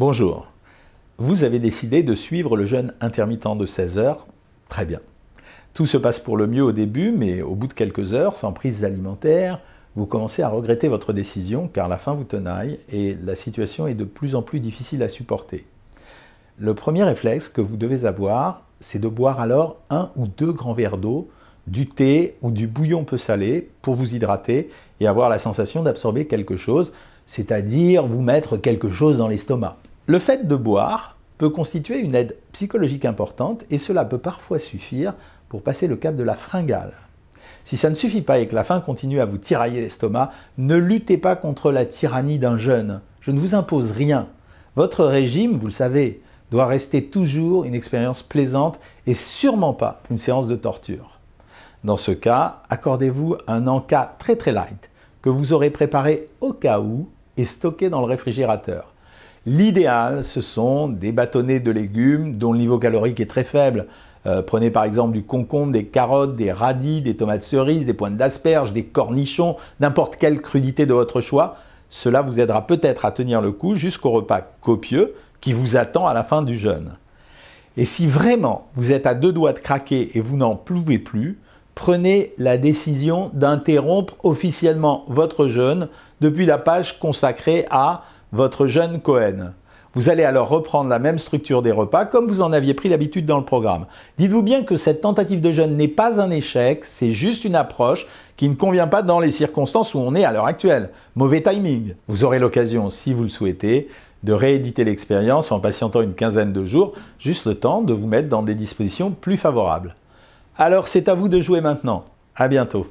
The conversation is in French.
Bonjour, vous avez décidé de suivre le jeûne intermittent de 16 heures. Très bien. Tout se passe pour le mieux au début, mais au bout de quelques heures, sans prise alimentaire, vous commencez à regretter votre décision car la faim vous tenaille et la situation est de plus en plus difficile à supporter. Le premier réflexe que vous devez avoir, c'est de boire alors 1 ou 2 grands verres d'eau, du thé ou du bouillon peu salé pour vous hydrater et avoir la sensation d'absorber quelque chose, c'est-à-dire vous mettre quelque chose dans l'estomac. Le fait de boire peut constituer une aide psychologique importante et cela peut parfois suffire pour passer le cap de la fringale. Si ça ne suffit pas et que la faim continue à vous tirailler l'estomac, ne luttez pas contre la tyrannie d'un jeûne. Je ne vous impose rien. Votre régime, vous le savez, doit rester toujours une expérience plaisante et sûrement pas une séance de torture. Dans ce cas, accordez-vous un encas très light que vous aurez préparé au cas où et stocké dans le réfrigérateur. L'idéal, ce sont des bâtonnets de légumes dont le niveau calorique est très faible. Prenez par exemple du concombre, des carottes, des radis, des tomates cerises, des pointes d'asperges, des cornichons, n'importe quelle crudité de votre choix. Cela vous aidera peut-être à tenir le coup jusqu'au repas copieux qui vous attend à la fin du jeûne. Et si vraiment vous êtes à 2 doigts de craquer et vous n'en pouvez plus, prenez la décision d'interrompre officiellement votre jeûne depuis la page consacrée à votre jeûne Cohen. Vous allez alors reprendre la même structure des repas comme vous en aviez pris l'habitude dans le programme. Dites-vous bien que cette tentative de jeûne n'est pas un échec, c'est juste une approche qui ne convient pas dans les circonstances où on est à l'heure actuelle. Mauvais timing. Vous aurez l'occasion, si vous le souhaitez, de rééditer l'expérience en patientant une quinzaine de jours, juste le temps de vous mettre dans des dispositions plus favorables. Alors c'est à vous de jouer maintenant. À bientôt.